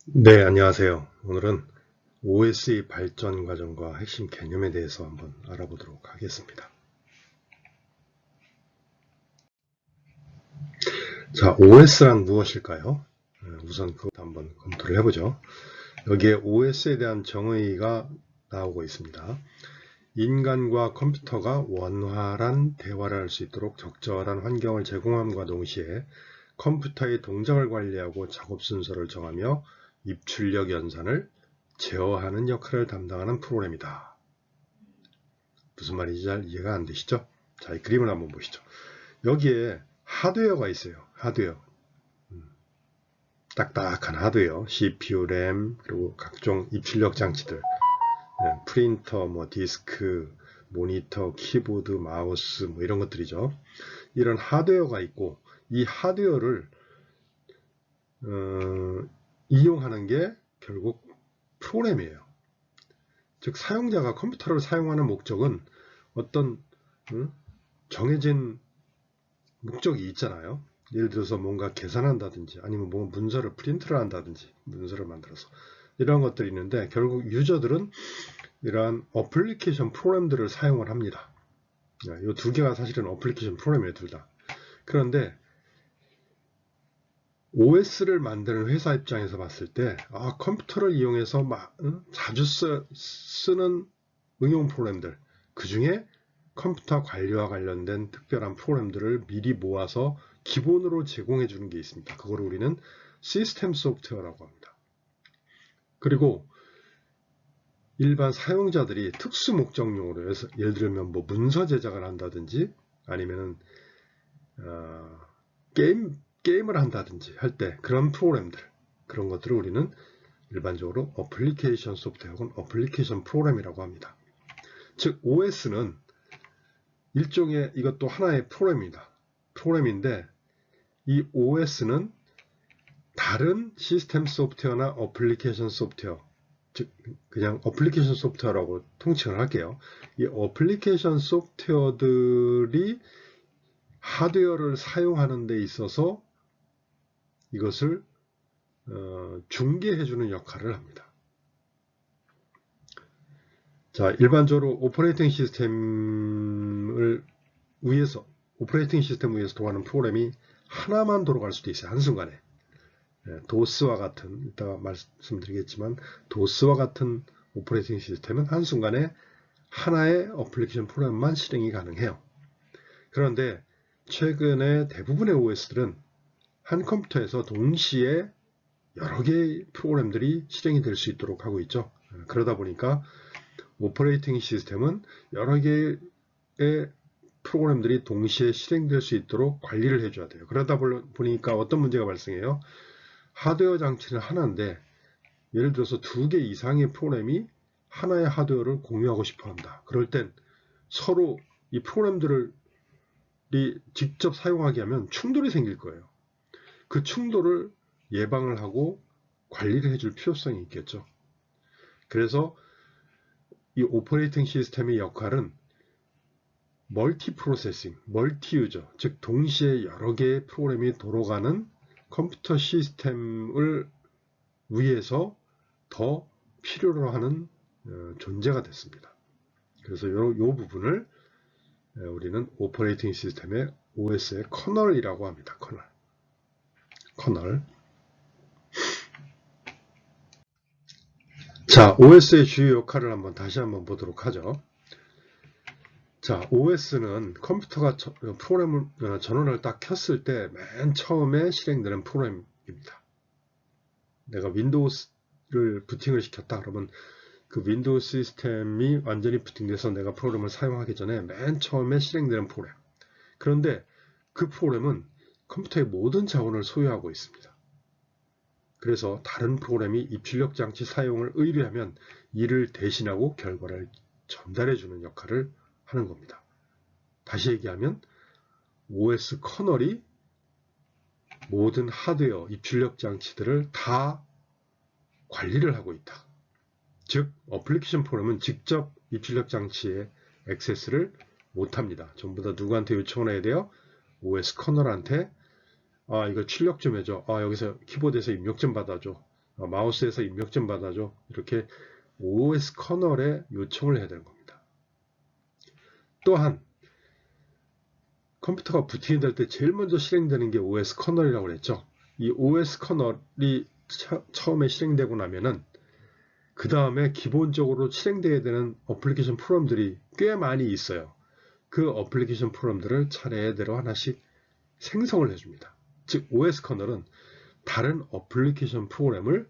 네, 안녕하세요. 오늘은 OS의 발전 과정과 핵심 개념에 대해서 한번 알아보도록 하겠습니다. 자, OS란 무엇일까요? 우선 그것도 한번 검토를 해보죠. 여기에 OS에 대한 정의가 나오고 있습니다. 인간과 컴퓨터가 원활한 대화를 할 수 있도록 적절한 환경을 제공함과 동시에 컴퓨터의 동작을 관리하고 작업 순서를 정하며 입출력 연산을 제어하는 역할을 담당하는 프로그램이다. 무슨 말인지 잘 이해가 안 되시죠? 자, 이 그림을 한번 보시죠. 여기에 하드웨어가 있어요. 하드웨어. 딱딱한 하드웨어. CPU, 램, 그리고 각종 입출력 장치들. 프린터, 디스크, 모니터, 키보드, 마우스, 이런 것들이죠. 이런 하드웨어가 있고, 이 하드웨어를 이용하는 게 결국 프로그램이에요. 즉 사용자가 컴퓨터를 사용하는 목적은 어떤 정해진 목적이 있잖아요. 예를 들어서 뭔가 계산한다든지 아니면 뭐 문서를 프린트를 한다든지 문서를 만들어서 이런 것들이 있는데 결국 유저들은 이러한 어플리케이션 프로그램들을 사용을 합니다. 이 두 개가 사실은 어플리케이션 프로그램이에요, 둘 다. 그런데 OS를 만드는 회사 입장에서 봤을 때 컴퓨터를 이용해서 자주 쓰는 응용 프로그램들, 그 중에 컴퓨터 관리와 관련된 특별한 프로그램들을 미리 모아서 기본으로 제공해 주는 게 있습니다. 그걸 우리는 시스템 소프트웨어라고 합니다. 그리고 일반 사용자들이 특수 목적용으로 해서 예를 들면 문서 제작을 한다든지 아니면은 게임을 한다든지 할 때 그런 프로그램들, 그런 것들을 우리는 일반적으로 어플리케이션 소프트웨어 혹은 어플리케이션 프로그램이라고 합니다. 즉 OS는 일종의 이것도 하나의 프로그램입니다. 프로그램인데 이 OS는 다른 시스템 소프트웨어나 어플리케이션 소프트웨어, 즉 그냥 어플리케이션 소프트웨어라고 통칭을 할게요. 이 어플리케이션 소프트웨어들이 하드웨어를 사용하는 데 있어서 이것을 중개해주는 역할을 합니다. 자, 일반적으로 오퍼레이팅 시스템 위에서 돌아가는 프로그램이 하나만 돌아갈 수도 있어요. 한순간에. 도스와 같은, 이따가 말씀드리겠지만 도스와 같은 오퍼레이팅 시스템은 한순간에 하나의 어플리케이션 프로그램만 실행이 가능해요. 그런데 최근에 대부분의 OS들은 한 컴퓨터에서 동시에 여러 개의 프로그램들이 실행이 될 수 있도록 하고 있죠. 그러다 보니까 오퍼레이팅 시스템은 여러 개의 프로그램들이 동시에 실행될 수 있도록 관리를 해줘야 돼요. 그러다 보니까 어떤 문제가 발생해요? 하드웨어 장치는 하나인데 예를 들어서 2개 이상의 프로그램이 하나의 하드웨어를 공유하고 싶어 한다. 그럴 땐 서로 이 프로그램들을 직접 사용하게 하면 충돌이 생길 거예요. 그 충돌을 예방을 하고 관리를 해줄 필요성이 있겠죠. 그래서 이 오퍼레이팅 시스템의 역할은 멀티 프로세싱, 멀티 유저, 즉 동시에 여러 개의 프로그램이 돌아가는 컴퓨터 시스템을 위해서 더 필요로 하는 존재가 됐습니다. 그래서 이 부분을 우리는 오퍼레이팅 시스템의 OS의 커널이라고 합니다. 커널. 자, OS의 주요 역할을 다시 한번 보도록 하죠. 자, OS는 컴퓨터가 프로그램을 전원을 딱 켰을 때 맨 처음에 실행되는 프로그램입니다. 내가 윈도우를 부팅을 시켰다 그러면 그 윈도우 시스템이 완전히 부팅돼서 내가 프로그램을 사용하기 전에 맨 처음에 실행되는 프로그램. 그런데 그 프로그램은 컴퓨터의 모든 자원을 소유하고 있습니다. 그래서 다른 프로그램이 입출력 장치 사용을 의뢰하면 이를 대신하고 결과를 전달해주는 역할을 하는 겁니다. 다시 얘기하면 OS 커널이 모든 하드웨어, 입출력 장치들을 다 관리를 하고 있다. 즉, 어플리케이션 프로그램은 직접 입출력 장치에 액세스를 못합니다. 전부 다 누구한테 요청을 해야 돼요? OS 커널한테 이거 출력 좀 해줘. 여기서 키보드에서 입력 좀 받아줘. 마우스에서 입력 좀 받아줘. 이렇게 OS 커널에 요청을 해야 되는 겁니다. 또한 컴퓨터가 부팅이 될 때 제일 먼저 실행되는 게 OS 커널이라고 그랬죠. 이 OS 커널이 처음에 실행되고 나면은 그 다음에 기본적으로 실행되어야 되는 어플리케이션 프로그램들이 꽤 많이 있어요. 그 어플리케이션 프로그램들을 차례대로 하나씩 생성을 해줍니다. 즉 OS 커널은 다른 어플리케이션 프로그램을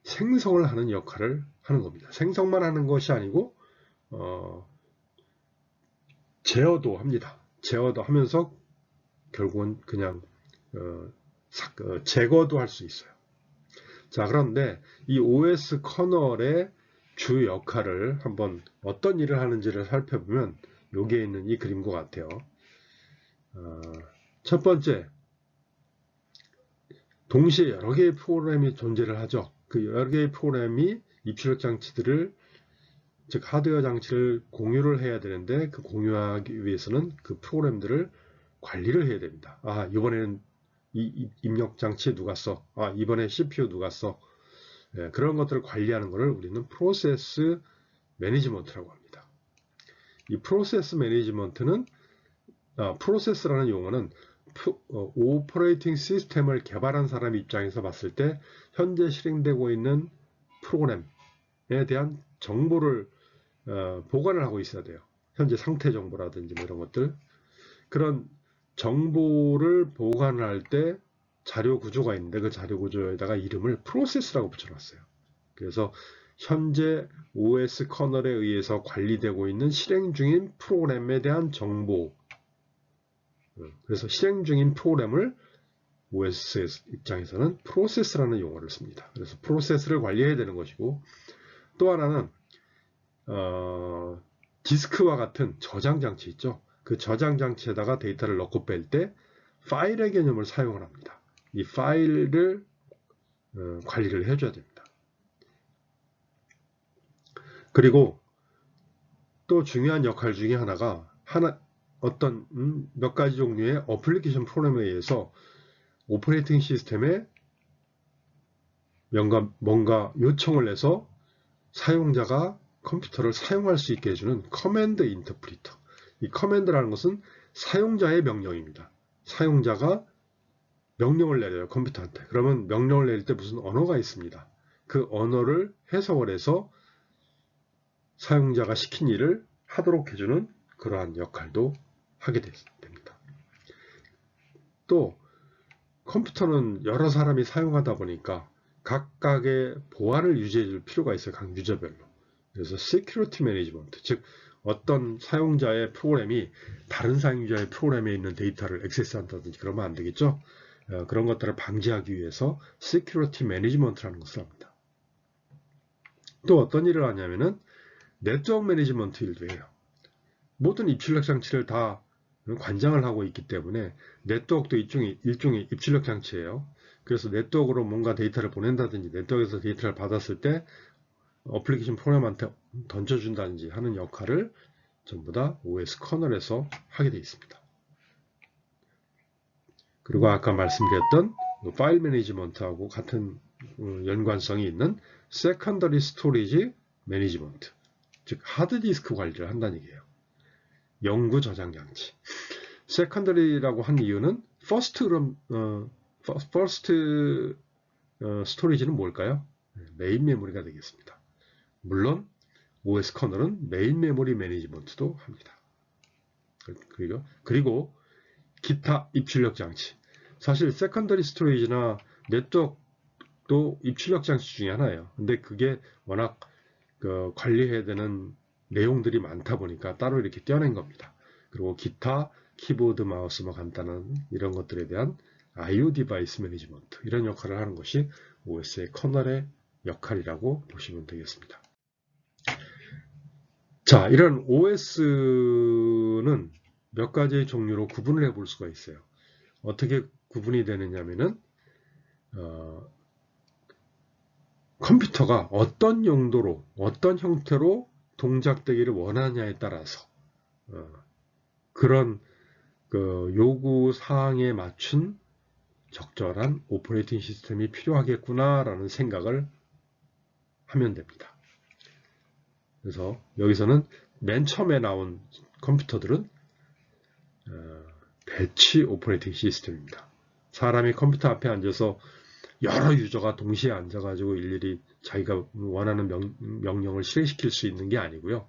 생성을 하는 역할을 하는 겁니다. 생성만 하는 것이 아니고 제어도 합니다. 제어도 하면서 결국은 그냥 제거도 할 수 있어요. 자, 그런데 이 OS 커널의 주 역할을 한번 어떤 일을 하는지를 살펴보면 여기에 있는 이 그림과 같아요. 첫 번째, 동시에 여러 개의 프로그램이 존재를 하죠. 그 여러 개의 프로그램이 입출력 장치들을, 즉 하드웨어 장치를 공유를 해야 되는데 그 공유하기 위해서는 그 프로그램들을 관리를 해야 됩니다. 아, 이번에는 이 입력 장치 누가 써? 아, 이번에 CPU 누가 써? 네, 그런 것들을 관리하는 것을 우리는 프로세스 매니지먼트라고 합니다. 이 프로세스 매니지먼트는 프로세스라는 용어는 오퍼레이팅 시스템을 개발한 사람 입장에서 봤을 때 현재 실행되고 있는 프로그램에 대한 정보를 보관을 하고 있어야 돼요. 현재 상태 정보라든지 뭐 이런 것들. 그런 정보를 보관할 때 자료 구조가 있는데 그 자료 구조에다가 이름을 프로세스라고 붙여놨어요. 그래서 현재 OS 커널에 의해서 관리되고 있는 실행 중인 프로그램에 대한 정보, 그래서 실행 중인 프로그램을 OS 입장에서는 프로세스라는 용어를 씁니다. 그래서 프로세스를 관리해야 되는 것이고, 또 하나는 디스크와 같은 저장 장치 있죠. 그 저장 장치에다가 데이터를 넣고 뺄 때 파일의 개념을 사용을 합니다. 이 파일을 관리를 해줘야 됩니다. 그리고 또 중요한 역할 중에 하나가 어떤 몇 가지 종류의 어플리케이션 프로그램에 의해서 오퍼레이팅 시스템에 뭔가 요청을 해서 사용자가 컴퓨터를 사용할 수 있게 해주는 커맨드 인터프리터. 이 커맨드라는 것은 사용자의 명령입니다. 사용자가 명령을 내려요, 컴퓨터한테. 그러면 명령을 내릴 때 무슨 언어가 있습니다. 그 언어를 해석을 해서 사용자가 시킨 일을 하도록 해주는 그러한 역할도 하게 됩니다. 또 컴퓨터는 여러 사람이 사용하다 보니까 각각의 보안을 유지해 줄 필요가 있어요. 각 유저별로. 그래서 Security Management, 즉 어떤 사용자의 프로그램이 다른 사용자의 프로그램에 있는 데이터를 액세스한다든지 그러면 안 되겠죠. 그런 것들을 방지하기 위해서 Security Management라는 것을 합니다. 또 어떤 일을 하냐면은 네트워크 매니지먼트 일도 해요. 모든 입출력 장치를 다 관장을 하고 있기 때문에 네트워크도 일종의 입출력 장치예요. 그래서 네트워크로 뭔가 데이터를 보낸다든지 네트워크에서 데이터를 받았을 때 어플리케이션 프로그램한테 던져준다든지 하는 역할을 전부 다 OS 커널에서 하게 되어 있습니다. 그리고 아까 말씀드렸던 파일 매니지먼트하고 같은 연관성이 있는 세컨더리 스토리지 매니지먼트, 즉 하드디스크 관리를 한다는 얘기예요. 영구 저장 장치. 세컨더리라고 한 이유는 퍼스트 스토리지는 뭘까요? 메인 메모리가 되겠습니다. 물론 OS 커널은 메인 메모리 매니지먼트도 합니다. 그리고 기타 입출력 장치. 사실 세컨더리 스토리지나 네트워크도 입출력 장치 중에 하나예요. 근데 그게 워낙 관리해야 되는 내용들이 많다 보니까 따로 이렇게 떼어낸 겁니다. 그리고 기타, 키보드, 마우스 뭐 간단한 이런 것들에 대한 IO 디바이스 매니지먼트, 이런 역할을 하는 것이 OS의 커널의 역할이라고 보시면 되겠습니다. 자, 이런 OS는 몇 가지의 종류로 구분을 해볼 수가 있어요. 어떻게 구분이 되느냐면은 컴퓨터가 어떤 용도로, 어떤 형태로 동작되기를 원하냐에 따라서 그런 요구 사항에 맞춘 적절한 오퍼레이팅 시스템이 필요하겠구나라는 생각을 하면 됩니다. 그래서 여기서는 맨 처음에 나온 컴퓨터들은 배치 오퍼레이팅 시스템입니다. 사람이 컴퓨터 앞에 앉아서 여러 유저가 동시에 앉아가지고 일일이 자기가 원하는 명령을 실행시킬 수 있는 게 아니고요.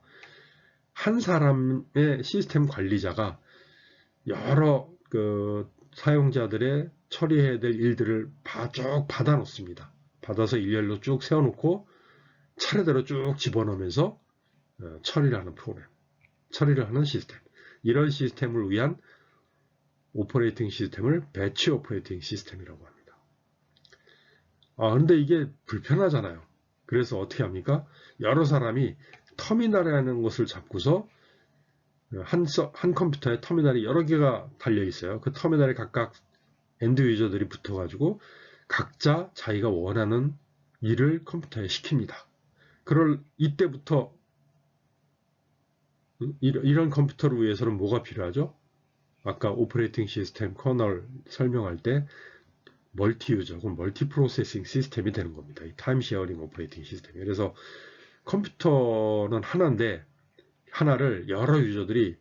한 사람의 시스템 관리자가 여러 사용자들의 처리해야 될 일들을 쭉 받아 놓습니다. 받아서 일렬로 쭉 세워놓고 차례대로 쭉 집어넣으면서 처리를 하는 프로그램, 처리를 하는 시스템. 이런 시스템을 위한 오퍼레이팅 시스템을 배치 오퍼레이팅 시스템이라고 합니다. 근데 이게 불편하잖아요. 그래서 어떻게 합니까? 여러 사람이 터미널이라는 것을 잡고서 한 컴퓨터에 터미널이 여러 개가 달려 있어요. 그 터미널에 각각 엔드 유저들이 붙어가지고 각자 자기가 원하는 일을 컴퓨터에 시킵니다. 그럴 이때부터 이런 컴퓨터를 위해서는 뭐가 필요하죠? 아까 오퍼레이팅 시스템 커널 설명할 때 멀티 유저 혹은 멀티 프로세싱 시스템이 되는 겁니다. 이 타임 쉐어링 오퍼레이팅 시스템. 그래서 컴퓨터는 하나인데 하나를 여러 유저들이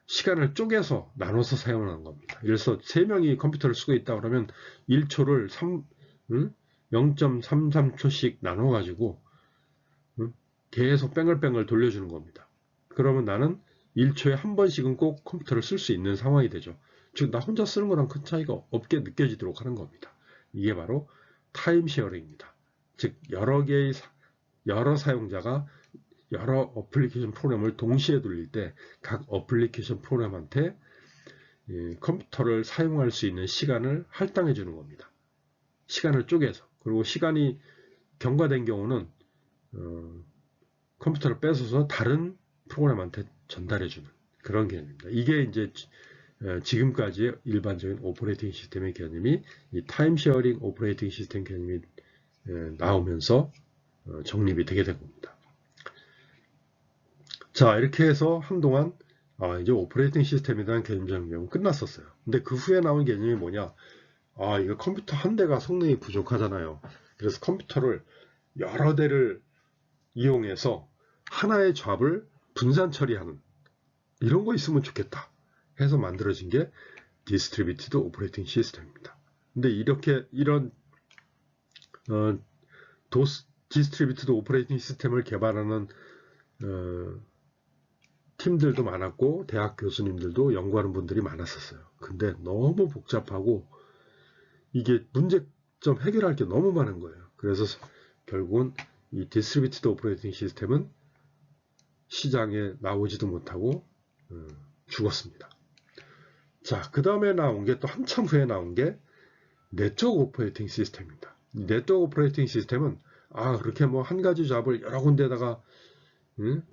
시간을 쪼개서 나눠서 사용하는 겁니다. 그래서 3명이 컴퓨터를 쓰고 있다 그러면 1초를 0.33초씩 나눠가지고 계속 뺑글뺑글 돌려주는 겁니다. 그러면 나는 1초에 한 번씩은 꼭 컴퓨터를 쓸 수 있는 상황이 되죠. 즉, 나 혼자 쓰는 거랑 큰 차이가 없게 느껴지도록 하는 겁니다. 이게 바로 타임 쉐어링입니다. 즉, 여러 사용자가 여러 어플리케이션 프로그램을 동시에 돌릴 때 각 어플리케이션 프로그램한테 컴퓨터를 사용할 수 있는 시간을 할당해 주는 겁니다. 시간을 쪼개서. 그리고 시간이 경과된 경우는 컴퓨터를 뺏어서 다른 프로그램한테 전달해 주는 그런 개념입니다. 이게 이제 지금까지의 일반적인 오퍼레이팅 시스템의 개념이 이 타임 쉐어링 오퍼레이팅 시스템 개념이 나오면서 정립이 되게 된 겁니다. 자, 이렇게 해서 한동안 이제 오퍼레이팅 시스템에 대한 개념적인 개념은 끝났었어요. 근데 그 후에 나온 개념이 뭐냐? 이거 컴퓨터 한 대가 성능이 부족하잖아요. 그래서 컴퓨터를 여러 대를 이용해서 하나의 잡을 분산 처리하는 이런 거 있으면 좋겠다 해서 만들어진 게 디스트리뷰티드 오퍼레이팅 시스템입니다. 근데 이런 디스트리뷰티드 오퍼레이팅 시스템을 개발하는 팀들도 많았고 대학 교수님들도 연구하는 분들이 많았었어요. 근데 너무 복잡하고 이게 문제점 해결할 게 너무 많은 거예요. 그래서 결국은 이 디스트리뷰티드 오퍼레이팅 시스템은 시장에 나오지도 못하고 죽었습니다. 자, 그 다음에 나온 게 또 한참 후에 나온 게 네트워크 오퍼레이팅 시스템입니다. 네트워크 오퍼레이팅 시스템은 그렇게 뭐 한 가지 잡을 여러 군데다가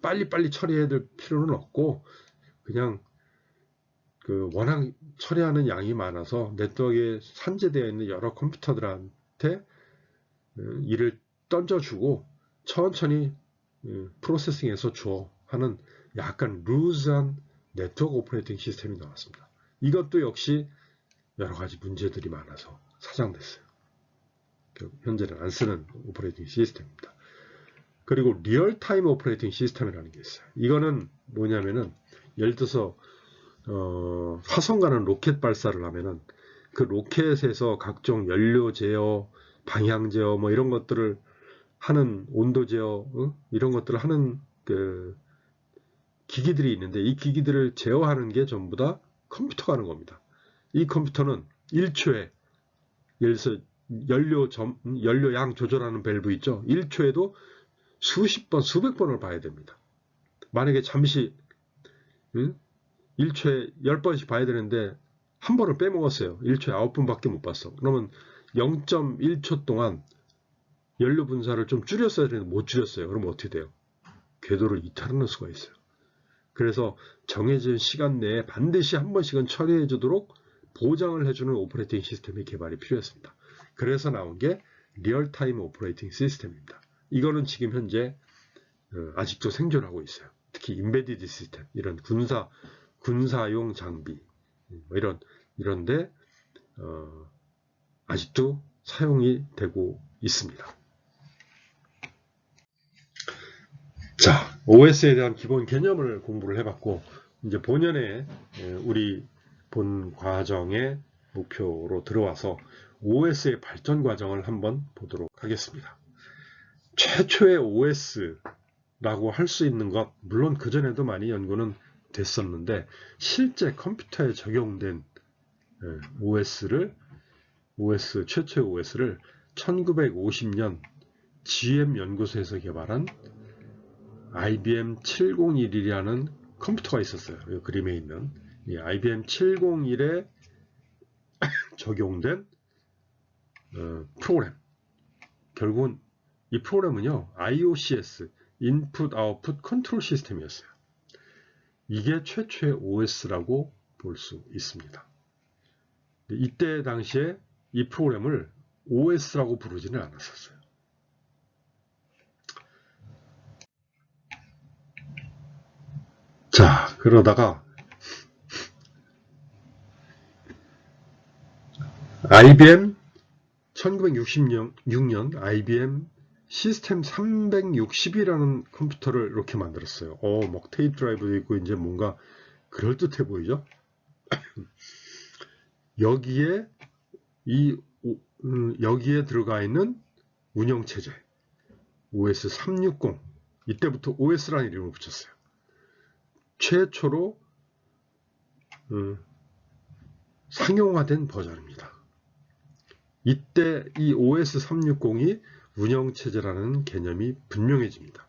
빨리빨리 처리해야 될 필요는 없고 그냥 워낙 처리하는 양이 많아서 네트워크에 산재되어 있는 여러 컴퓨터들한테 일을 던져주고 천천히 프로세싱해서 줘 하는 약간 루즈한 네트워크 오퍼레이팅 시스템이 나왔습니다. 이것도 역시 여러 가지 문제들이 많아서 사장됐어요. 현재는 안 쓰는 오퍼레이팅 시스템입니다. 그리고 리얼타임 오퍼레이팅 시스템이라는 게 있어요. 이거는 뭐냐면은 예를 들어서 화성 가는 로켓 발사를 하면은 그 로켓에서 각종 연료 제어, 방향 제어 뭐 이런 것들을 하는 온도 제어 이런 것들을 하는 그 기기들이 있는데 이 기기들을 제어하는 게 전부 다 컴퓨터가 하는 겁니다. 이 컴퓨터는 1초에 예를 들어서 연료양 조절하는 밸브 있죠. 1초에도 수십 번, 수백 번을 봐야 됩니다. 만약에 잠시 1초에 10번씩 봐야 되는데 한 번을 빼먹었어요. 1초에 9번밖에 못 봤어. 그러면 0.1초 동안 연료 분사를 좀 줄였어야 되는데 못 줄였어요. 그럼 어떻게 돼요? 궤도를 이탈하는 수가 있어요. 그래서 정해진 시간 내에 반드시 한 번씩은 처리해 주도록 보장을 해주는 오퍼레이팅 시스템의 개발이 필요했습니다. 그래서 나온 게 리얼타임 오퍼레이팅 시스템입니다. 이거는 지금 현재 아직도 생존하고 있어요. 특히 인베디드 시스템, 이런 군사용 장비, 이런데 아직도 사용이 되고 있습니다. 자, OS에 대한 기본 개념을 공부를 해봤고, 이제 본연의 우리 본 과정의 목표로 들어와서 OS의 발전 과정을 한번 보도록 하겠습니다. 최초의 OS라고 할 수 있는 것, 물론 그전에도 많이 연구는 됐었는데 실제 컴퓨터에 적용된 최초의 OS를 1950년 GM 연구소에서 개발한 IBM 701이라는 컴퓨터가 있었어요. 이 그림에 있는 이 IBM 701에 적용된 프로그램. 결국은 이 프로그램은요, IOCS, Input Output Control 시스템이었어요. 이게 최초의 OS라고 볼 수 있습니다. 이때 당시에 이 프로그램을 OS라고 부르지는 않았었어요. 자, 그러다가 IBM 1966년 IBM 시스템 360이라는 컴퓨터를 이렇게 만들었어요. 막 테이프 드라이브도 있고 이제 뭔가 그럴듯해 보이죠? 여기에 여기에 들어가 있는 운영체제 OS 360, 이때부터 OS라는 이름을 붙였어요. 최초로 상용화된 버전입니다. 이때 이 OS 360이 운영체제라는 개념이 분명해집니다.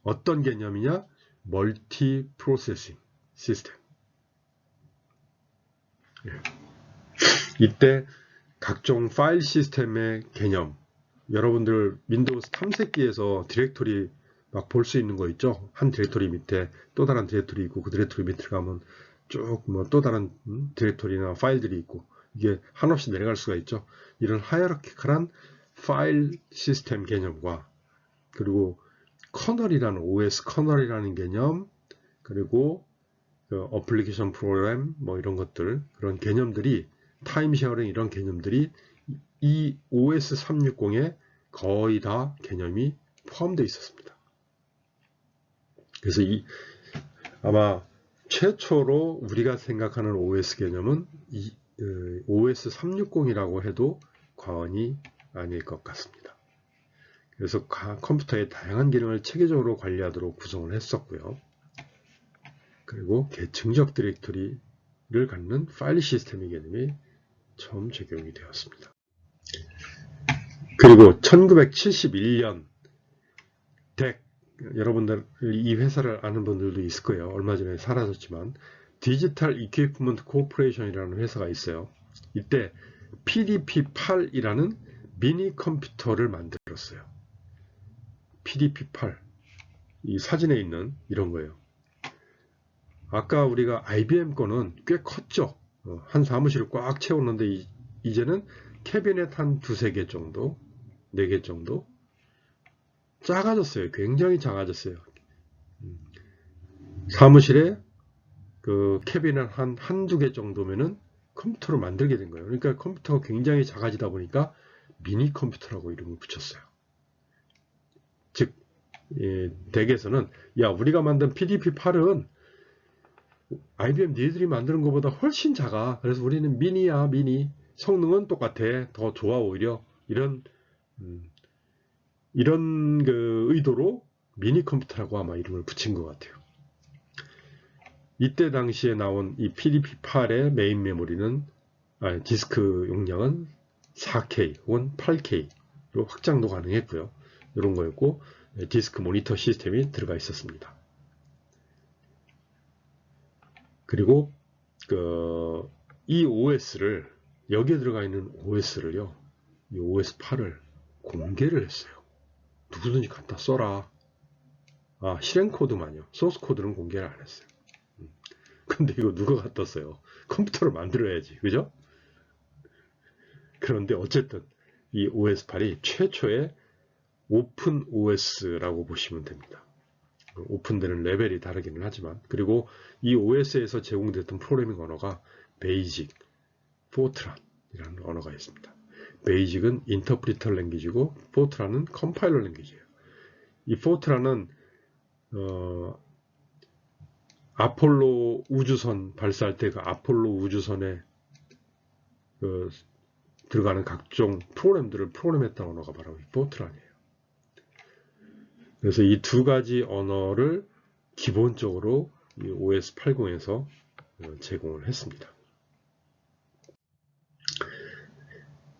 어떤 개념이냐? 멀티 프로세싱 시스템. 이때 각종 파일 시스템의 개념, 여러분들 윈도우스 탐색기에서 디렉토리 막 볼 수 있는 거 있죠? 한 디렉토리 밑에 또 다른 디렉토리 있고 그 디렉토리 밑에 가면 쭉 뭐 또 다른 디렉토리나 파일들이 있고 이게 한없이 내려갈 수가 있죠. 이런 하이어라키컬한 파일 시스템 개념과 그리고 커널이라는 OS 커널이라는 개념, 그리고 어플리케이션 프로그램 뭐 이런 것들, 그런 개념들이 타임 쉐어링 이런 개념들이 이 OS 360에 거의 다 개념이 포함되어 있었습니다. 그래서 아마 최초로 우리가 생각하는 OS 개념은 OS 360이라고 해도 과언이 아닐 것 같습니다. 그래서 컴퓨터의 다양한 기능을 체계적으로 관리하도록 구성을 했었고요. 그리고 계층적 디렉토리를 갖는 파일 시스템의 개념이 처음 적용이 되었습니다. 그리고 1971년 DEC, 여러분들 이 회사를 아는 분들도 있을 거예요. 얼마 전에 사라졌지만 디지털 이퀴프먼트 코퍼레이션이라는 회사가 있어요. 이때 PDP-8이라는 미니 컴퓨터를 만들었어요. PDP-8, 이 사진에 있는 이런 거예요. 아까 우리가 IBM 거는 꽤 컸죠. 한 사무실을 꽉 채웠는데 이제는 캐비넷 한 두세 개 정도, 4개 정도 작아졌어요. 굉장히 작아졌어요. 사무실에 그 캐비넷 한두 개 정도면은 컴퓨터를 만들게 된 거예요. 그러니까 컴퓨터가 굉장히 작아지다 보니까 미니 컴퓨터라고 이름을 붙였어요. 즉, 덱에서는 야, 우리가 만든 PDP-8은 IBM 니들이 만드는 것보다 훨씬 작아. 그래서 우리는 미니야, 미니. 성능은 똑같아. 더 좋아, 오히려. 이런 그 의도로 미니 컴퓨터라고 아마 이름을 붙인 것 같아요. 이때 당시에 나온 이 PDP-8의 메인 메모리는, 디스크 용량은 4K 혹은 8K로 확장도 가능했고요. 이런 거였고, 디스크 모니터 시스템이 들어가 있었습니다. 그리고 이 OS를, 여기에 들어가 있는 OS를요, 이 OS8을 공개를 했어요. 누구든지 갖다 써라. 실행 코드만요. 소스 코드는 공개를 안 했어요. 근데 이거 누가 갖다 써요? 컴퓨터를 만들어야지, 그죠? 그런데 어쨌든 이 OS8이 최초의 오픈 OS라고 보시면 됩니다. 오픈되는 레벨이 다르기는 하지만, 그리고 이 OS에서 제공됐던 프로그래밍 언어가 베이직, 포트란, 언어가 있습니다. 베이직은 인터프리터 랭귀지고 포트란은 컴파일러 랭귀지예요. 이 포트란은 아폴로 우주선 발사할 때 그 아폴로 우주선에 들어가는 각종 프로그램들을 프로그램했던 언어가 바로 이 포트란이에요. 그래서 이 두 가지 언어를 기본적으로 이 OS 80에서 제공을 했습니다.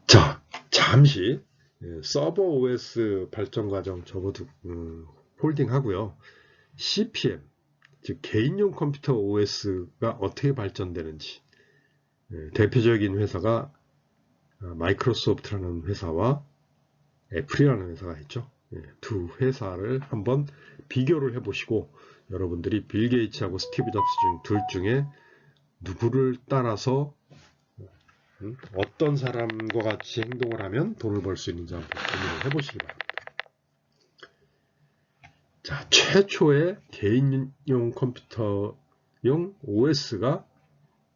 자, 잠시 서버 OS 발전 과정 접어두 홀딩 하고요. CPM, 즉 개인용 컴퓨터 OS가 어떻게 발전되는지, 대표적인 회사가 마이크로소프트라는 회사와 애플이라는 회사가 있죠. 두 회사를 한번 비교를 해보시고 여러분들이 빌 게이츠하고 스티브 잡스 둘 중에 누구를 따라서 어떤 사람과 같이 행동을 하면 돈을 벌 수 있는지 한번 고민을 해보시기 바랍니다. 자, 최초의 개인용 컴퓨터용 OS가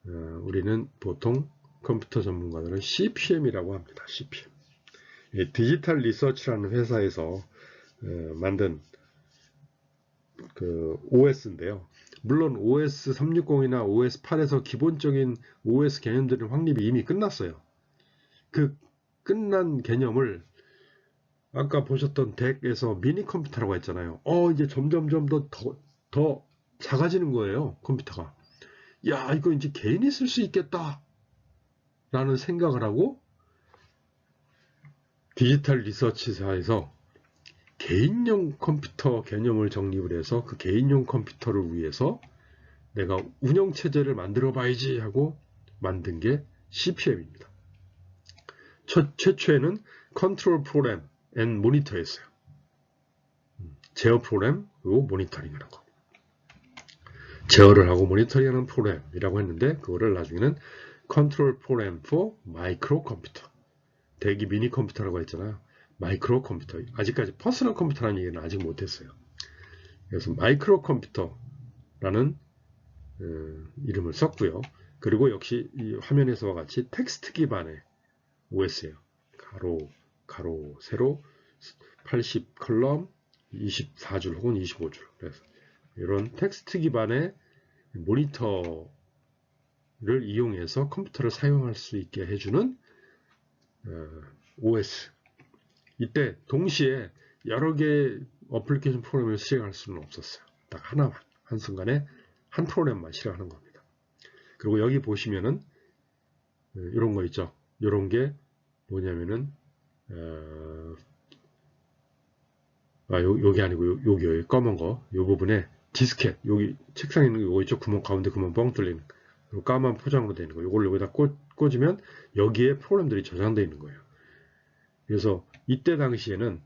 우리는 보통 컴퓨터 전문가들은 CPM이라고 합니다. CPM. 디지털 리서치라는 회사에서 만든 그 OS인데요. 물론 OS 360이나 OS 8에서 기본적인 OS 개념들은 확립이 이미 끝났어요. 그 끝난 개념을 아까 보셨던 덱에서 미니 컴퓨터라고 했잖아요. 이제 점점점 더 작아지는 거예요. 컴퓨터가. 야, 이거 이제 개인이 쓸 수 있겠다 라는 생각을 하고 디지털 리서치사에서 개인용 컴퓨터 개념을 정립을 해서 그 개인용 컴퓨터를 위해서 내가 운영체제를 만들어 봐야지 하고 만든 게 CPM입니다. 최초에는 컨트롤 프로그램 앤 모니터였어요. 제어 프로그램 그리고 모니터링을 하고 제어를 하고 모니터링하는 프로그램이라고 했는데 그거를 나중에는 컨트롤 프로그램 for 마이크로 컴퓨터 대기 미니 컴퓨터라고 했잖아요. 마이크로 컴퓨터. 아직까지 퍼스널 컴퓨터라는 얘기는 아직 못했어요. 그래서 마이크로 컴퓨터라는 이름을 썼고요. 그리고 역시 이 화면에서와 같이 텍스트 기반의 OS예요. 가로, 세로, 80 컬럼, 24줄 혹은 25줄. 그래서 이런 텍스트 기반의 모니터를 이용해서 컴퓨터를 사용할 수 있게 해주는 OS. 이때 동시에 여러 개의 어플리케이션 프로그램을 실행할 수는 없었어요. 딱 하나만, 한순간에 한 프로그램만 실행하는 겁니다. 그리고 여기 보시면은 이런 거 있죠. 이런 게 뭐냐면은 여기 아니고 여기 검은 거, 이 부분에 디스켓, 여기 책상에 있는 거 있죠. 가운데 구멍 뻥 뚫리는 까만 포장으로 되는 거. 이걸 여기다 꽂으면 여기에 프로그램들이 저장되어 있는 거예요. 그래서 이때 당시에는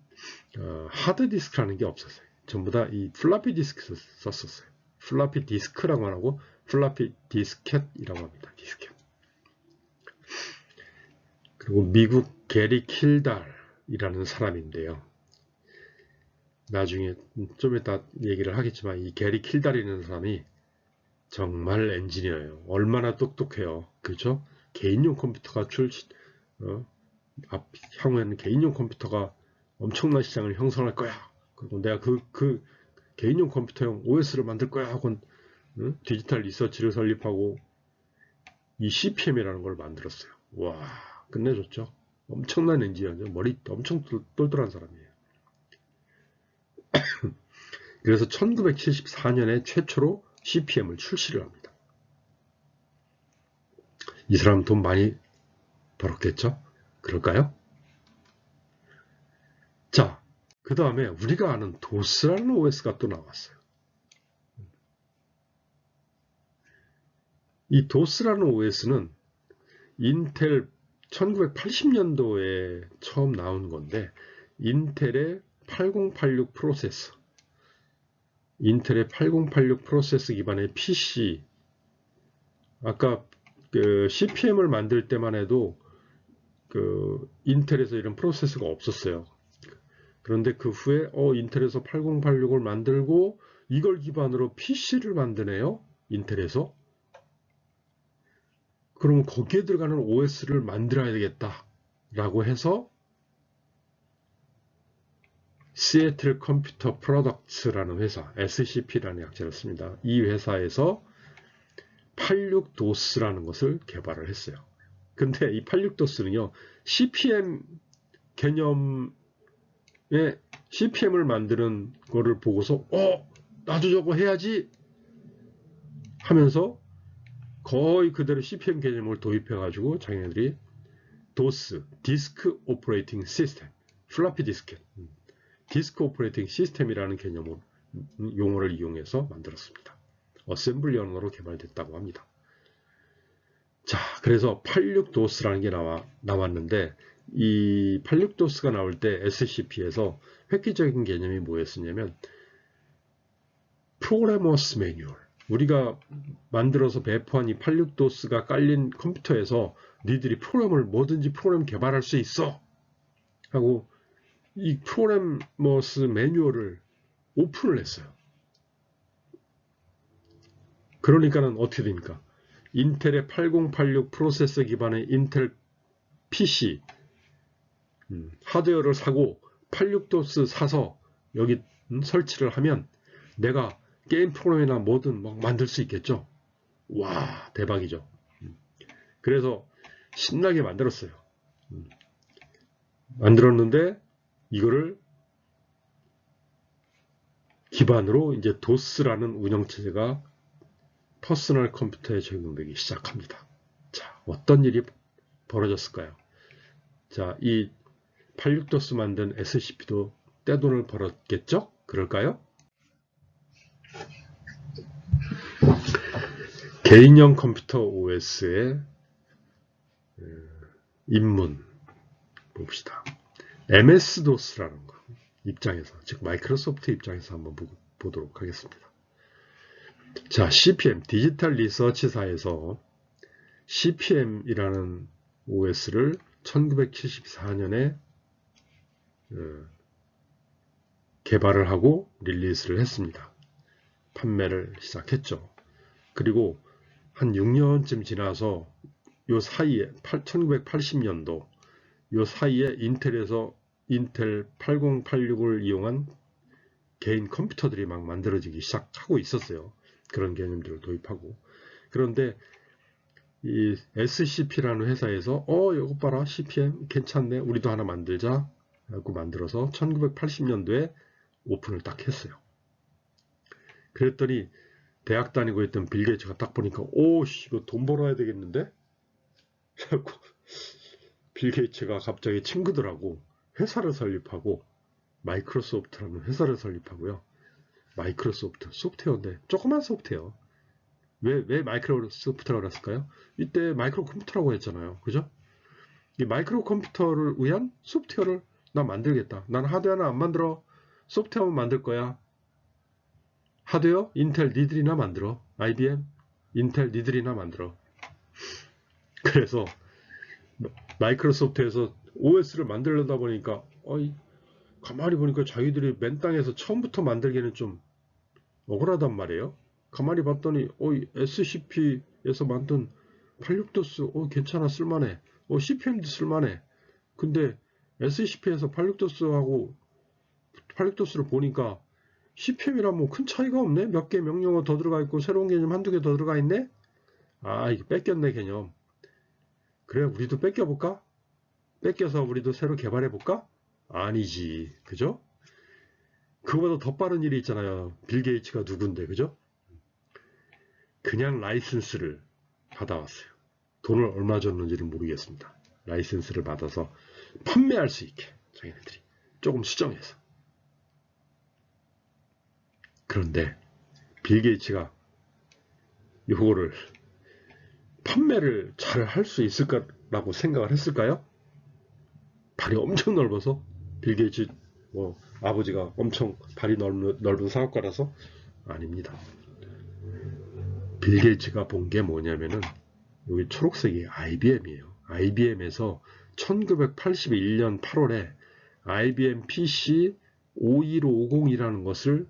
하드 디스크라는 게 없었어요. 전부 다 이 플라피 디스크 썼었어요. 플라피 디스크라고 안 하고 플라피 디스켓이라고 합니다. 디스켓. 그리고 미국 게리 킬달이라는 사람인데요. 나중에 좀 이따 얘기를 하겠지만 이 게리 킬달이라는 사람이 정말 엔지니어예요. 얼마나 똑똑해요. 그렇죠? 개인용 컴퓨터가 향후에는 개인용 컴퓨터가 엄청난 시장을 형성할 거야. 그리고 내가 그 개인용 컴퓨터용 OS를 만들 거야 하고 디지털 리서치를 설립하고 이 CPM이라는 걸 만들었어요. 와, 끝내줬죠. 엄청난 엔지니어죠. 머리 엄청 똘똘한 사람이에요. 그래서 1974년에 최초로 CPM을 출시를 합니다. 이 사람 돈 많이 벌었겠죠? 그럴까요? 자, 그 다음에 우리가 아는 도스라는 OS가 또 나왔어요. 이 도스라는 OS는 인텔 1980년도에 처음 나온 건데 인텔의 8086 프로세서 인텔의 8086 프로세서 기반의 PC 아까 그 CPM을 만들 때만 해도 그 인텔에서 이런 프로세서가 없었어요. 그런데 그 후에 인텔에서 8086을 만들고 이걸 기반으로 PC를 만드네요. 인텔에서. 그러면 거기에 들어가는 OS를 만들어야 되겠다 라고 해서 시애틀 컴퓨터 프로덕츠라는 회사, SCP라는 약자를 씁니다. 이 회사에서 86도스라는 것을 개발을 했어요. 근데 이 86도스는요, CPM 개념에 CPM을 만드는 거를 보고서 나도 저거 해야지 하면서 거의 그대로 CPM 개념을 도입해가지고 자기네들이 DOS, 디스크 오퍼레이팅 시스템, 플라피 디스켓, 디스크 오퍼레이팅 시스템이라는 개념을 용어를 이용해서 만들었습니다. 어셈블리 언어로 개발됐다고 합니다. 자, 그래서 86DOS라는 게 나왔는데 이 86DOS가 나올 때 SCP에서 획기적인 개념이 뭐였었냐면 프로그래머스 매뉴얼, 우리가 만들어서 배포한 이 86DOS가 깔린 컴퓨터에서 니들이 프로그램을 뭐든지 프로그램 개발할 수 있어 하고 이 프로그래머스 매뉴얼을 오픈을 했어요. 그러니까는 어떻게 됩니까? 인텔의 8086 프로세서 기반의 인텔 PC 하드웨어를 사고 86도스 사서 여기 설치를 하면 내가 게임 프로그램이나 뭐든 막 만들 수 있겠죠. 와, 대박이죠. 그래서 신나게 만들었어요. 만들었는데 이거를 기반으로 이제 도스라는 운영체제가 퍼스널 컴퓨터에 적용되기 시작합니다. 자, 어떤 일이 벌어졌을까요? 자, 이 86도스 만든 SCP도 떼돈을 벌었겠죠? 그럴까요? 개인용 컴퓨터 OS의 입문 봅시다. MS-DOS라는 거 입장에서, 즉 마이크로소프트 입장에서 한번 보도록 하겠습니다. 자, CPM, 디지털 리서치사에서 CPM이라는 OS를 1974년에 개발을 하고 릴리스를 했습니다. 판매를 시작했죠. 그리고 한 6년쯤 지나서 요 사이에 1980년도 요 사이에 인텔에서 인텔 8086을 이용한 개인 컴퓨터들이 막 만들어지기 시작하고 있었어요. 그런 개념들을 도입하고. 그런데 이 SCP라는 회사에서 이거 봐라, CPM 괜찮네, 우리도 하나 만들자 하고 만들어서 1980년도에 오픈을 딱 했어요. 그랬더니 대학 다니고 있던 빌 게이츠가 딱 보니까 오씨, 이거 돈 벌어야 되겠는데? 빌 게이츠가 갑자기 친구들하고 회사를 설립하고 마이크로소프트라는 회사를 설립하고요. 마이크로소프트, 소프트웨어인데 조그만 소프트웨어. 왜 마이크로소프트라고 그랬을까요? 이때 마이크로 컴퓨터라고 했잖아요. 그죠? 이 마이크로 컴퓨터를 위한 소프트웨어를 나 만들겠다. 난 하드웨어는 안 만들어. 소프트웨어만 만들 거야. 하드웨어? 인텔 니들이나 만들어. IBM? 인텔 니들이나 만들어. 그래서 마이크로소프트에서 OS를 만들려다 보니까 가만히 보니까 자기들이 맨 땅에서 처음부터 만들기는 좀 억울하단 말이에요. 가만히 봤더니 SCP에서 만든 86도스 괜찮아, 쓸만해. CPM도 쓸만해. 근데 SCP에서 86도스하고 86도스를 보니까 CPM이랑 뭐 큰 차이가 없네. 몇 개 명령어 더 들어가 있고 새로운 개념 한두 개 더 들어가 있네. 이거 뺏겼네, 개념. 그래, 우리도 뺏겨볼까? 뺏겨서 우리도 새로 개발해볼까? 아니지, 그죠? 그거보다 더 빠른 일이 있잖아요. 빌 게이츠가 누군데, 그죠? 그냥 라이센스를 받아왔어요. 돈을 얼마 줬는지는 모르겠습니다. 라이센스를 받아서 판매할 수 있게 자기네들이 조금 수정해서. 그런데 빌 게이츠가 이거를 판매를 잘 할 수 있을까라고 생각을 했을까요? 발이 엄청 넓어서 빌 게이츠 아버지가 엄청 발이 넓은 사업가라서 아닙니다. 빌 게이츠가 본 게 뭐냐면은 여기 초록색이 IBM이에요. IBM에서 1981년 8월에 IBM PC 51550이라는 것을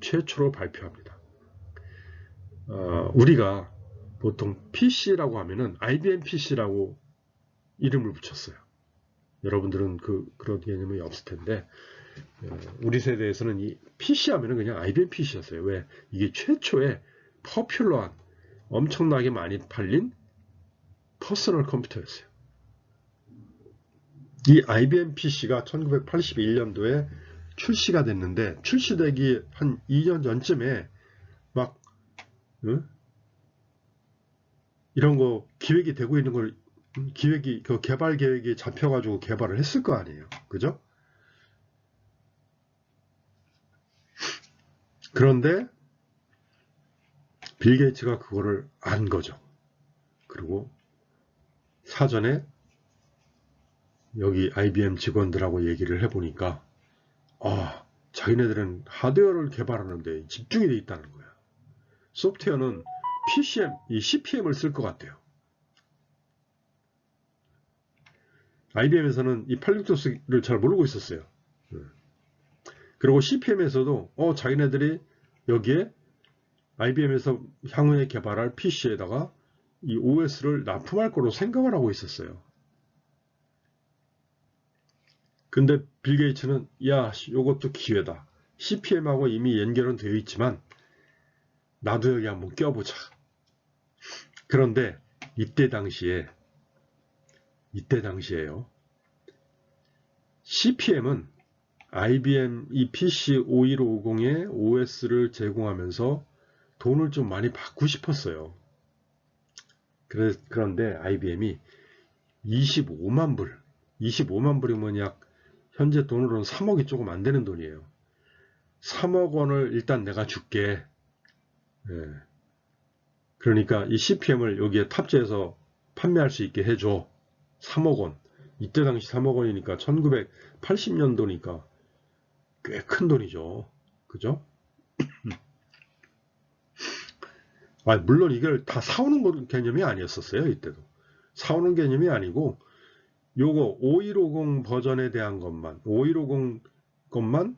최초로 발표합니다. 우리가 보통 PC라고 하면은 IBM PC라고 이름을 붙였어요. 여러분들은 그런 개념이 없을 텐데, 우리 세대에서는 이 PC 하면은 그냥 IBM PC였어요. 왜? 이게 최초의 퍼퓰러한, 엄청나게 많이 팔린 퍼스널 컴퓨터였어요. 이 IBM PC가 1981년도에 출시가 됐는데, 출시되기 한 2년 전쯤에 막 이런 거 기획이 되고 있는 걸 그 개발 계획이 잡혀가지고 개발을 했을 거 아니에요. 그죠? 그런데 빌 게이츠가 그거를 안 거죠. 그리고 사전에 여기 IBM 직원들하고 얘기를 해보니까 자기네들은 하드웨어를 개발하는데 집중이 돼 있다는 거야. 소프트웨어는 PCM, 이 CPM을 쓸 것 같아요. IBM에서는 이 86도스를 잘 모르고 있었어요. 그리고 CPM에서도 자기네들이 여기에 IBM에서 향후에 개발할 PC에다가 이 OS를 납품할 거로 생각을 하고 있었어요. 근데 빌 게이츠는 요것도 기회다. CPM하고 이미 연결은 되어 있지만 나도 여기 한번 껴보자. 그런데 이때 당시에요. CPM은 IBM 이 PC 51550에 OS를 제공하면서 돈을 좀 많이 받고 싶었어요. 그런데 IBM이 25만 불이면 약 현재 돈으로는 3억이 조금 안 되는 돈이에요. 3억 원을 일단 내가 줄게. 그러니까 이 CPM을 여기에 탑재해서 판매할 수 있게 해줘. 3억 원. 이때 당시 3억 원이니까 1980년도니까 꽤 큰 돈이죠. 그죠? 물론 이걸 다 사오는 개념이 아니었었어요. 이때도. 사오는 개념이 아니고 요거 5150 버전에 대한 것만 5150 것만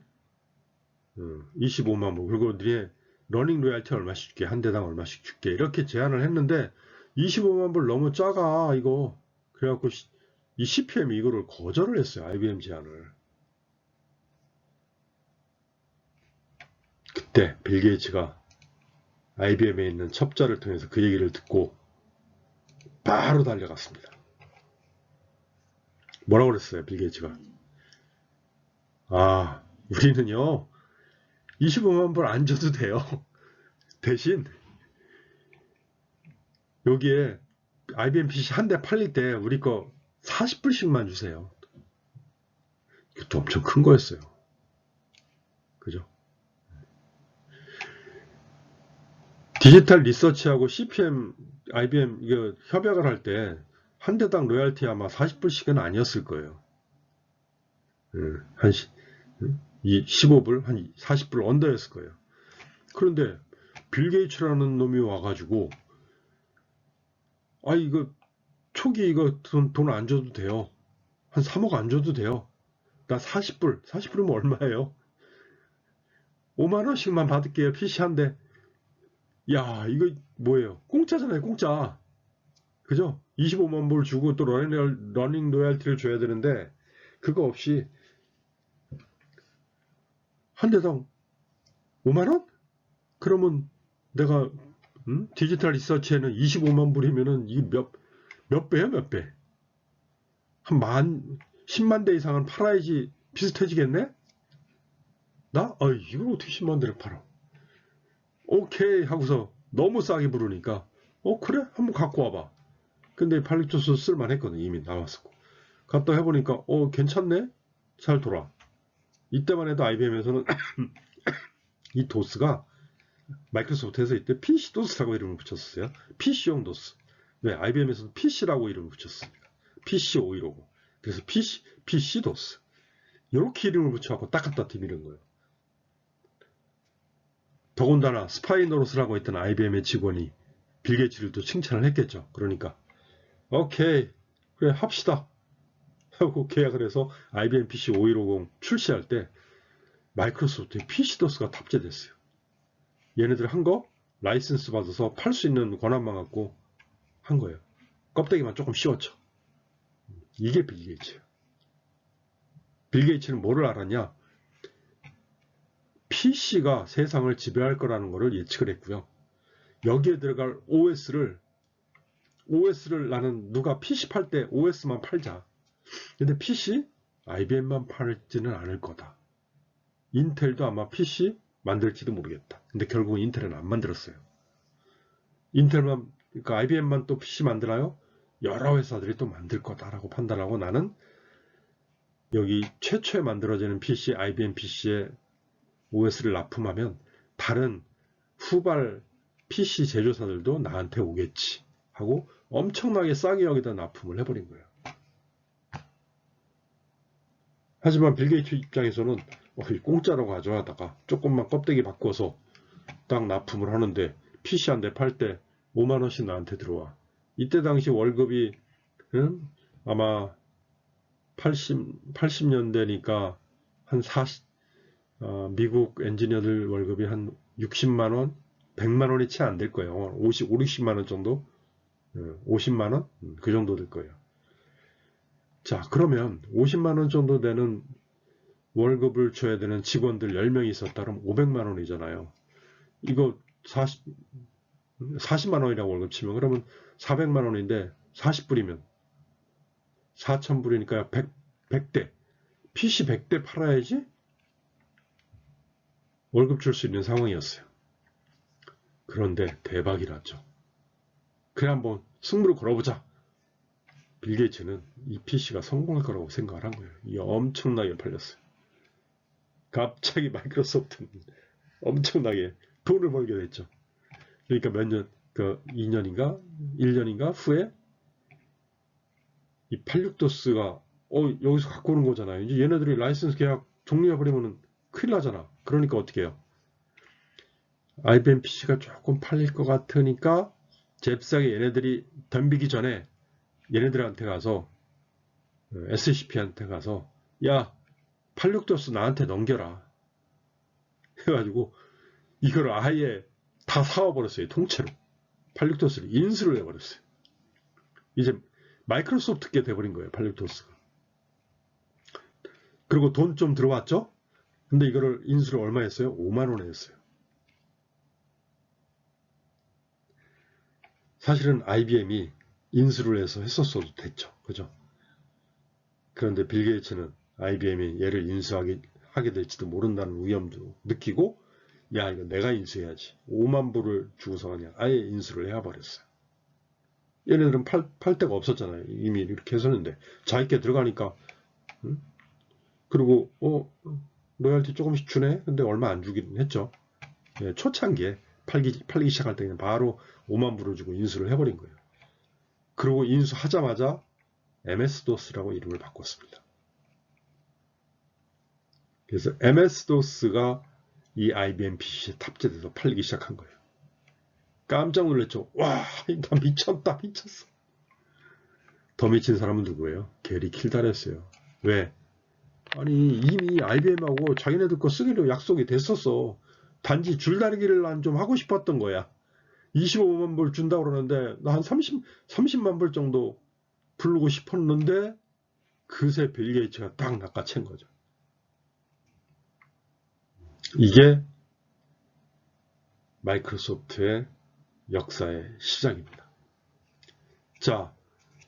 25만 불 그리고 니네 러닝 로얄티 얼마씩 줄게 한 대당 얼마씩 줄게 이렇게 제안을 했는데 25만 불 너무 작아 이거 그래갖고 이 CPM이 이거를 거절을 했어요. IBM 제안을. 그때 빌 게이츠가 IBM에 있는 첩자를 통해서 그 얘기를 듣고 바로 달려갔습니다. 뭐라고 그랬어요? 빌 게이츠가 우리는요 25만 불 안 줘도 돼요. 대신 여기에 IBM PC 한 대 팔릴 때 우리 거 40불씩만 주세요. 이것도 엄청 큰 거였어요. 그죠? 디지털 리서치하고 CPM, IBM 이거 협약을 할 때 한 대당 로얄티 아마 40불씩은 아니었을 거예요. 이 15불, 한 40불 언더였을 거예요. 그런데 빌 게이츠라는 놈이 와가지고 이거 초기 이거 돈 안 줘도 돼요. 한 3억 안 줘도 돼요. 나 40불이면 얼마예요? 5만원씩만 받을게요. PC 한 대. 이거 뭐예요? 공짜잖아요. 공짜. 그죠? 25만 불 주고 또 러닝 로얄티를 줘야 되는데 그거 없이 한 대당 5만원? 그러면 내가 디지털 리서치에는 25만 불이면은 이게 몇 배야 몇 배? 한 10만 대 이상은 팔아야지 비슷해지겠네? 이걸 어떻게 10만 대를 팔아? 오케이 하고서 너무 싸게 부르니까 그래? 한번 갖고 와봐. 근데 팔리토스 쓸만했거든. 이미 나왔었고. 갖다 해보니까 괜찮네? 잘 돌아. 이때만 해도 IBM에서는 이 도스가 마이크로소프트에서 이때 PC 도스라고 이름을 붙였어요. PC용 도스. 왜? IBM에서는 PC라고 이름을 붙였습니다. PC 5150. 그래서 PC 도스. 이렇게 이름을 붙여갖고 딱 갖다 디미는 거예요. 더군다나 스파이 노릇을 하고 있던 IBM의 직원이 빌 게이츠를 또 칭찬을 했겠죠. 그러니까 오케이 그래 합시다 하고 계약을 해서 IBM PC 5150 출시할 때 마이크로소프트에 PC 도스가 탑재됐어요. 얘네들 한 거 라이센스 받아서 팔 수 있는 권한만 갖고 한 거예요. 껍데기만 조금 씌웠죠. 이게 빌 게이츠예요. 빌 게이츠는 뭐를 알았냐? PC가 세상을 지배할 거라는 것을 예측을 했고요. 여기에 들어갈 OS를 나는 누가 PC 팔 때 OS만 팔자. 근데 PC, IBM만 팔지는 않을 거다. 인텔도 아마 PC 만들지도 모르겠다. 근데 결국은 인텔은 안 만들었어요. 인텔만, 그러니까 IBM만 또 PC 만드나요? 여러 회사들이 또 만들 거다라고 판단하고 나는 여기 최초에 만들어지는 PC, IBM PC에 OS를 납품하면 다른 후발 PC 제조사들도 나한테 오겠지 하고 엄청나게 싸게 여기다 납품을 해버린 거예요. 하지만 빌 게이츠 입장에서는 공짜로 가져가다가 조금만 껍데기 바꿔서 딱 납품을 하는데 PC 한 대 팔 때 5만원씩 나한테 들어와. 이때 당시 월급이 아마 80년대니까 한 40, 미국 엔지니어들 월급이 한 60만원, 100만원이 채 안 될 거예요. 60만원 정도? 50만원? 그 정도 될 거예요. 자, 그러면 50만원 정도 되는 월급을 줘야 되는 직원들 10명이 있었다 그러면 500만원이잖아요. 이거 40만원이라고 월급 치면 그러면 400만원인데 40불이면 4,000불이니까 100대. PC 100대 팔아야지 월급 줄 수 있는 상황이었어요. 그런데 대박이 났죠. 그래 한번 승부를 걸어보자. 빌 게이츠는 이 PC가 성공할 거라고 생각을 한 거예요. 이게 엄청나게 팔렸어요. 갑자기 마이크로소프트는 엄청나게 돈을 벌게 됐죠. 그러니까 몇 년, 2년인가 1년인가 후에 이 86도스가 여기서 갖고 오는 거잖아요. 이제 얘네들이 라이선스 계약 종료해버리면 큰일 나잖아. 그러니까 어떻게 해요? IBM PC가 조금 팔릴 것 같으니까 잽싸게 얘네들이 덤비기 전에 얘네들한테 가서 SCP한테 가서 야 86도스 나한테 넘겨라 해가지고 이걸 아예 다 사와버렸어요. 통째로 86도스를 인수를 해버렸어요. 이제 마이크로소프트께 돼버린 거예요. 86도스가. 그리고 돈 좀 들어왔죠? 근데 이거를 인수를 얼마 했어요? 5만원에 했어요. 사실은 IBM이 인수를 해서 했었어도 됐죠. 그죠? 그런데 빌 게이츠는 IBM이 얘를 인수하게 될지도 모른다는 위험도 느끼고 야 이거 내가 인수해야지. 5만 불을 주고서 그냥 아예 인수를 해버렸어요. 얘네들은 팔 데가 없었잖아요. 이미 이렇게 했었는데 자기께 들어가니까 그리고 로열티 조금씩 주네. 근데 얼마 안 주긴 했죠. 예, 초창기에 팔기 시작할 때 그냥 바로 5만 불을 주고 인수를 해버린 거예요. 그리고 인수하자마자 MS-DOS라고 이름을 바꿨습니다. 그래서 MS-DOS가 이 IBM PC에 탑재돼서 팔리기 시작한 거예요. 깜짝 놀랐죠. 와, 나 미쳤다, 미쳤어. 더 미친 사람은 누구예요? 게리 킬달이었어요. 왜? 아니 이미 IBM하고 자기네들 거 쓰기로 약속이 됐었어. 단지 줄다리기를 난 좀 하고 싶었던 거야. 25만 불 준다고 그러는데 나 한 30만 불 정도 부르고 싶었는데 그새 빌 게이츠가 딱 낚아챈 거죠. 이게 마이크로소프트의 역사의 시작입니다. 자,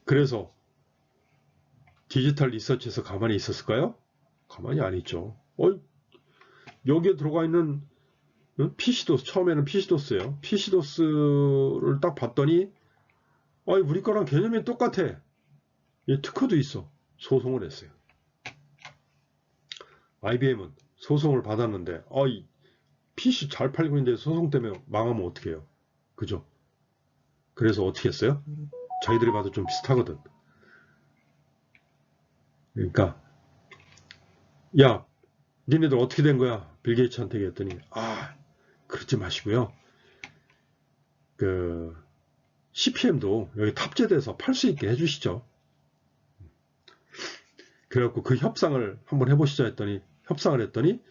그래서 디지털 리서치에서 가만히 있었을까요? 가만히 안 있죠. 여기에 들어가 있는 PC도스, 처음에는 PC도스예요. PC도스를 딱 봤더니 우리 거랑 개념이 똑같아. 특허도 있어. 소송을 했어요. IBM은 소송을 받았는데 PC 잘 팔고 있는데 소송 때문에 망하면 어떻게 해요? 그죠? 그래서 어떻게 했어요? 자기들이 봐도 좀 비슷하거든. 그러니까 야 니네들 어떻게 된 거야? 빌 게이츠한테 얘기했더니 그러지 마시고요. CPM도 여기 탑재돼서 팔 수 있게 해주시죠. 그래갖고 그 협상을 한번 해보시자 했더니 협상을 했더니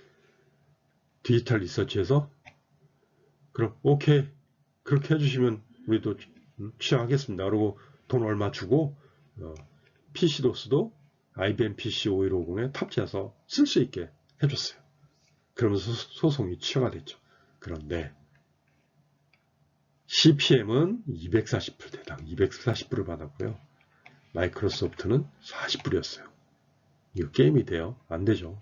디지털 리서치에서 그럼 오케이 그렇게 해주시면 우리도 취하겠습니다. 그리고 돈 얼마 주고 PC도스도 IBM PC 5150에 탑재해서 쓸 수 있게 해줬어요. 그러면서 소송이 취하가 됐죠. 그런데 CPM은 240불 대당 240불을 받았고요. 마이크로소프트는 40불이었어요. 이거 게임이 돼요? 안 되죠.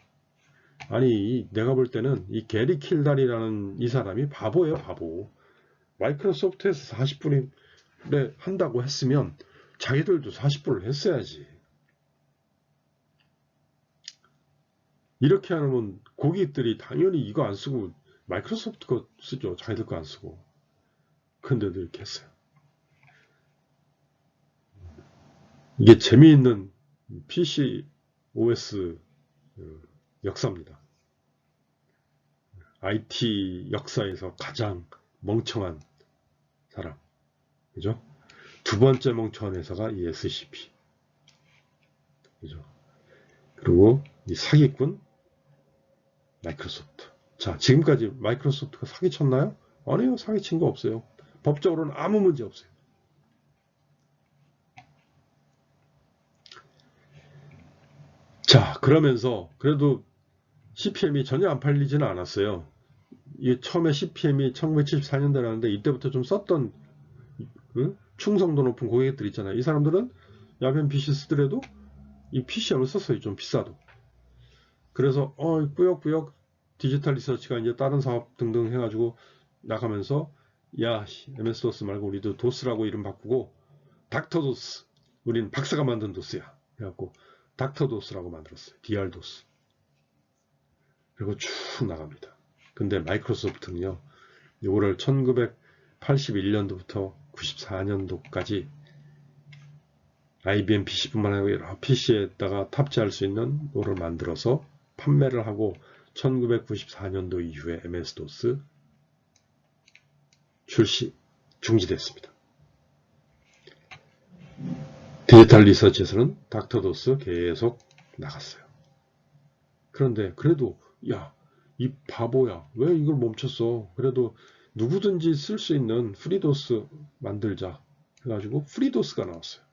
아니 내가 볼 때는 이 게리 킬달이라는 이 사람이 바보예요, 바보. 마이크로소프트에서 40불에 한다고 했으면 자기들도 40불을 했어야지. 이렇게 하면 고객들이 당연히 이거 안 쓰고 마이크로소프트 거 쓰죠. 자기들 거 안 쓰고. 근데도 이렇게 했어요. 이게 재미있는 PC OS 역사입니다. IT 역사에서 가장 멍청한 사람. 그죠? 두 번째 멍청한 회사가 이 SCP. 그죠? 그리고 이 사기꾼 마이크로소프트. 자, 지금까지 마이크로소프트가 사기쳤나요? 아니요, 사기친 거 없어요. 법적으로는 아무 문제 없어요. 자, 그러면서 그래도 CPM이 전혀 안 팔리지는 않았어요. 이게 처음에 CPM이 1974년도라는데 이때부터 좀 썼던 충성도 높은 고객들 있잖아요. 이 사람들은 야벤 PC 쓰더라도 이 PCM을 썼어요. 좀 비싸도. 그래서 꾸역꾸역 디지털 리서치가 이제 다른 사업 등등 해가지고 나가면서 야, MS-DOS 말고 우리도 도스라고 이름 바꾸고 닥터도스. 우리는 박사가 만든 도스야. 그래갖고 닥터도스라고 만들었어요. DR도스. 그리고 쭉 나갑니다. 근데 마이크로소프트는요. 이거를 1981년도부터 94년도까지 IBM PC뿐만 아니라 여러 PC에다가 탑재할 수 있는 이거를 만들어서 판매를 하고 1994년도 이후에 MS-DOS 출시 중지됐습니다. 디지털 리서치에서는 닥터도스 계속 나갔어요. 그런데 그래도 야, 이 바보야, 왜 이걸 멈췄어? 그래도 누구든지 쓸 수 있는 프리도스 만들자 해가지고 프리도스가 나왔어요.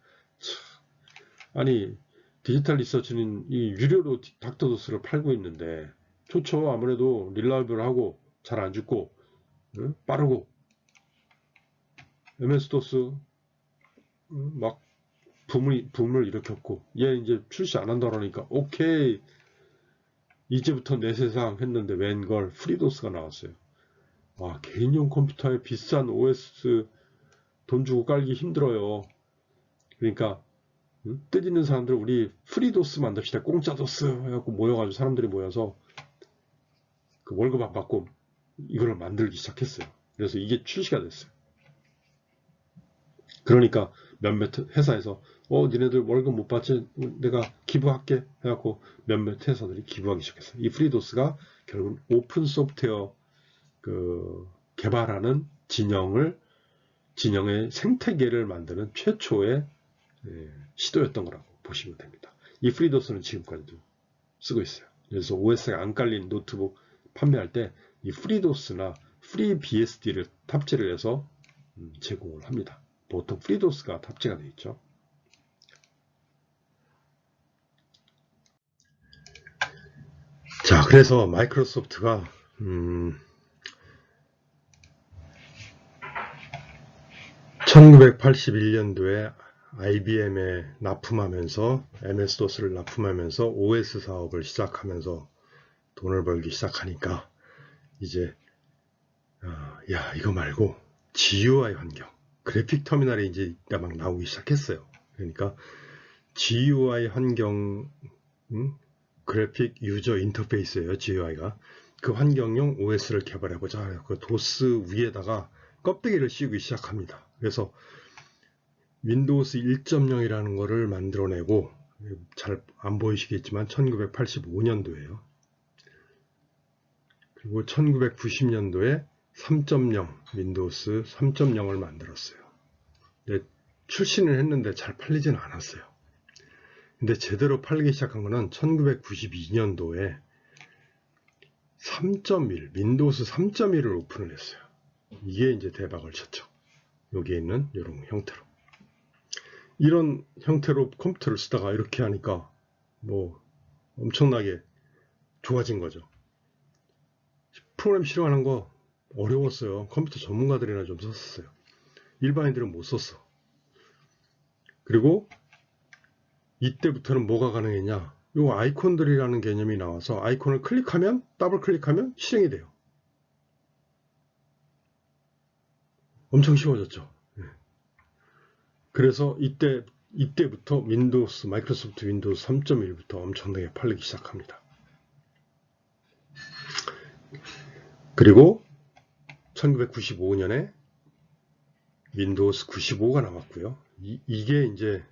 아니 디지털 리서치는 이 유료로 닥터도스를 팔고 있는데 좋죠. 아무래도 릴라이블하고 잘 안 죽고 빠르고 MS-DOS 막 붐을 일으켰고 얘 이제 출시 안 한다 그러니까 오케이 이제부터 내 세상 했는데 웬걸 프리도스가 나왔어요. 와, 개인용 컴퓨터에 비싼 OS 돈 주고 깔기 힘들어요. 그러니까 뜻 있는 사람들 우리 프리도스 만듭시다. 공짜 도스 해갖고 모여가지고 사람들이 모여서 그 월급 안 받고 이걸 만들기 시작했어요. 그래서 이게 출시가 됐어요. 그러니까 몇몇 회사에서 니네들 월급 못 받지? 내가 기부할게 해갖고 몇몇 회사들이 기부하기 시작했어요. 이 프리도스가 결국은 오픈 소프트웨어 개발하는 진영의 생태계를 만드는 최초의 시도였던 거라고 보시면 됩니다. 이 프리도스는 지금까지도 쓰고 있어요. 그래서 OS가 안 깔린 노트북 판매할 때 이 프리도스나 FreeBSD를 탑재를 해서 제공을 합니다. 보통 프리도스가 탑재가 되어 있죠. 자, 그래서 마이크로소프트가 1981년도에 IBM에 납품하면서 MS-DOS를 납품하면서 OS 사업을 시작하면서 돈을 벌기 시작하니까 이제 야, 이거 말고 GUI 환경, 그래픽 터미널이 이제 막 나오기 시작했어요. 그러니까 GUI 환경, 그래픽 유저 인터페이스예요. GUI가 그 환경용 OS를 개발해보자. 그 도스 위에다가 껍데기를 씌우기 시작합니다. 그래서 윈도우스 1.0이라는 거를 만들어내고, 잘 안 보이시겠지만 1985년도에요. 그리고 1990년도에 3.0 윈도우스 3.0을 만들었어요. 근데 출시는 했는데 잘 팔리지는 않았어요. 근데 제대로 팔리기 시작한 거는 1992년도에 3.1 윈도우스 3.1을 오픈을 했어요. 이게 이제 대박을 쳤죠. 여기에 있는 이런 형태로. 이런 형태로 컴퓨터를 쓰다가 이렇게 하니까 뭐 엄청나게 좋아진 거죠. 프로그램 실행하는 거 어려웠어요. 컴퓨터 전문가들이나 좀 썼어요. 일반인들은 못 썼어. 그리고 이때부터는 뭐가 가능했냐? 요 아이콘들이라는 개념이 나와서 아이콘을 클릭하면, 더블 클릭하면 실행이 돼요. 엄청 쉬워졌죠. 그래서 이때부터 마이크로소프트 윈도우스 3.1부터 엄청나게 팔리기 시작합니다. 그리고 1995년에 윈도우스 95가 나왔고요. 이게 이제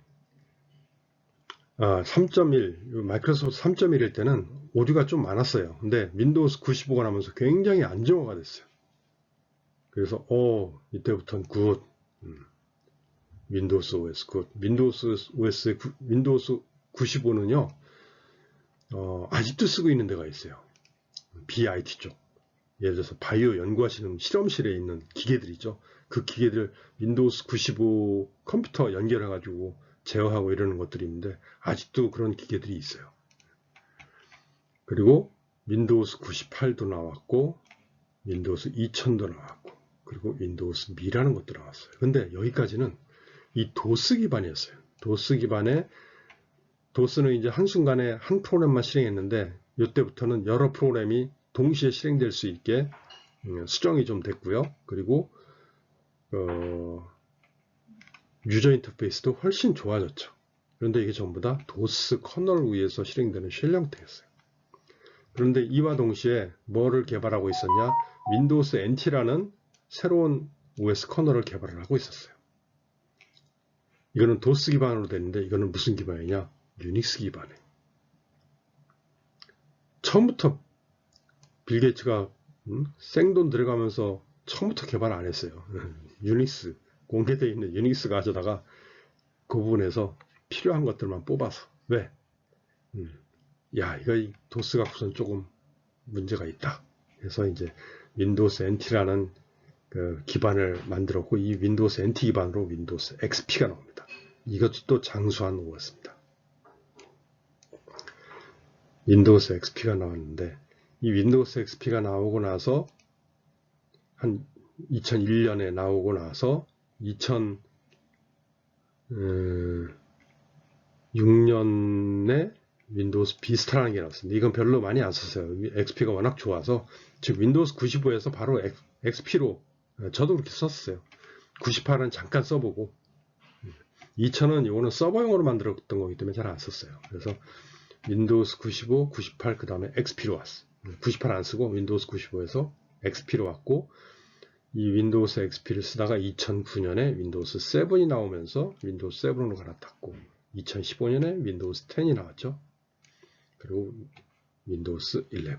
3.1, 마이크로소프트 3.1일 때는 오류가 좀 많았어요. 근데 윈도우스 95가 나면서 굉장히 안정화가 됐어요. 그래서 이때부터는 굿. 윈도우스 OS 굿. 윈도우스 95는요. 아직도 쓰고 있는 데가 있어요. BIT 쪽. 예를 들어서 바이오 연구하시는 실험실에 있는 기계들이죠. 그 기계들 윈도우스 95 컴퓨터 연결해가지고 제어하고 이러는 것들이 있는데 아직도 그런 기계들이 있어요. 그리고 윈도우스 98도 나왔고 윈도우스 2000도 나왔고 그리고 윈도우스 미라는 것도 나왔어요. 근데 여기까지는 이 도스 기반이었어요. 도스 기반의 도스는 이제 한순간에 한 프로그램만 실행했는데 이때부터는 여러 프로그램이 동시에 실행될 수 있게 수정이 좀 됐고요. 그리고 유저 인터페이스도 훨씬 좋아졌죠. 그런데 이게 전부 다 도스 커널 위에서 실행되는 쉘 형태였어요. 그런데 이와 동시에 뭐를 개발하고 있었냐? 윈도우스 NT라는 새로운 OS 커널을 개발을 하고 있었어요. 이거는 도스 기반으로 되는데 이거는 무슨 기반이냐? 유닉스 기반에. 처음부터 빌 게이츠가 생돈 들어가면서 처음부터 개발 안 했어요. 유닉스, 공개되어 있는 유닉스 가져다가 그 부분에서 필요한 것들만 뽑아서. 왜? 이거 도스 갖고선 조금 문제가 있다. 그래서 이제 윈도우스 NT라는 그 기반을 만들었고 이 윈도우스 NT 기반으로 윈도우스 XP가 나옵니다. 이것도 또 장수한 OS입니다. 윈도우스 XP가 나왔는데 이 윈도우스 XP가 나오고 나서 한 2001년에 나오고 나서 2006년에 윈도우스 비스타라는 게 나왔습니다. 이건 별로 많이 안 썼어요. XP가 워낙 좋아서 즉 윈도우스 95에서 바로 XP로 저도 그렇게 썼어요. 98은 잠깐 써보고 2000은 이거는 서버용으로 만들었던 거기 때문에 잘 안 썼어요. 그래서 윈도우스 95, 98 그 다음에 XP로 왔어. 98 안 쓰고 윈도우스 95에서 XP로 왔고 이 윈도우스 XP를 쓰다가 2009년에 윈도우스 7이 나오면서 윈도우스 7으로 갈아탔고 2015년에 윈도우스 10이 나왔죠. 그리고 윈도우스 11.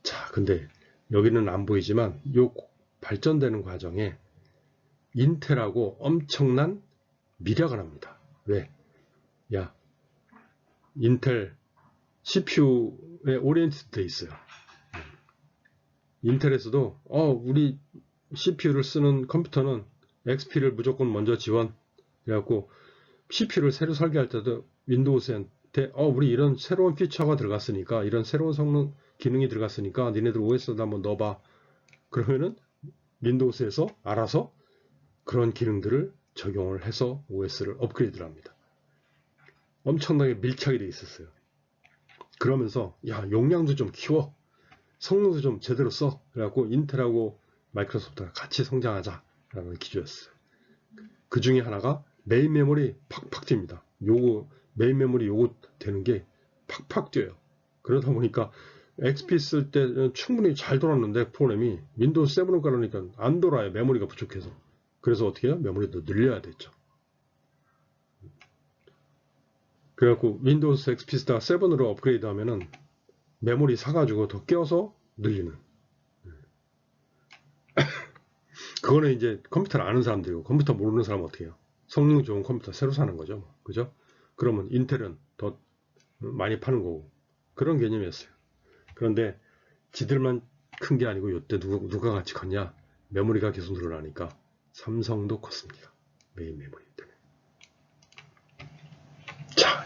자, 근데 여기는 안 보이지만 요 발전되는 과정에 인텔하고 엄청난 미려가 납니다. 왜? 인텔 CPU에 오리엔티드 돼 있어요. 인텔에서도 우리 CPU를 쓰는 컴퓨터는 XP를 무조건 먼저 지원. 그래갖고 CPU를 새로 설계할 때도 윈도우스한테 우리 이런 새로운 피처가 들어갔으니까 이런 새로운 성능 기능이 들어갔으니까 니네들 OS에다 한번 넣어봐. 그러면은 윈도우스에서 알아서 그런 기능들을 적용을 해서 OS를 업그레이드를 합니다. 엄청나게 밀착이 되어 있었어요. 그러면서 용량도 좀 키워. 성능도 좀 제대로 써. 그래갖고 인텔하고 마이크로소프트가 같이 성장하자라는 기조였어요. 그 중에 하나가 메인 메모리 팍팍 뜁니다. 메인 메모리 요거 되는 게 팍팍 뛰어요. 그러다 보니까 XP 쓸 때 충분히 잘 돌았는데 프로그램이 윈도우스 7을 깔으니까 안 돌아요. 메모리가 부족해서. 그래서 어떻게 해요? 메모리도 늘려야 됐죠. 그래갖고 윈도우스 XP 쓰다가 7으로 업그레이드 하면은 메모리 사가지고 더 껴서 늘리는. 그거는 이제 컴퓨터를 아는 사람들이고 컴퓨터 모르는 사람은 어떻게 해요? 성능 좋은 컴퓨터 새로 사는 거죠. 그죠? 그러면 인텔은 더 많이 파는 거고. 그런 개념이었어요. 그런데 지들만 큰 게 아니고 이때 누가 같이 컸냐? 메모리가 계속 늘어나니까 삼성도 컸습니다. 메인 메모리 때문에. 자,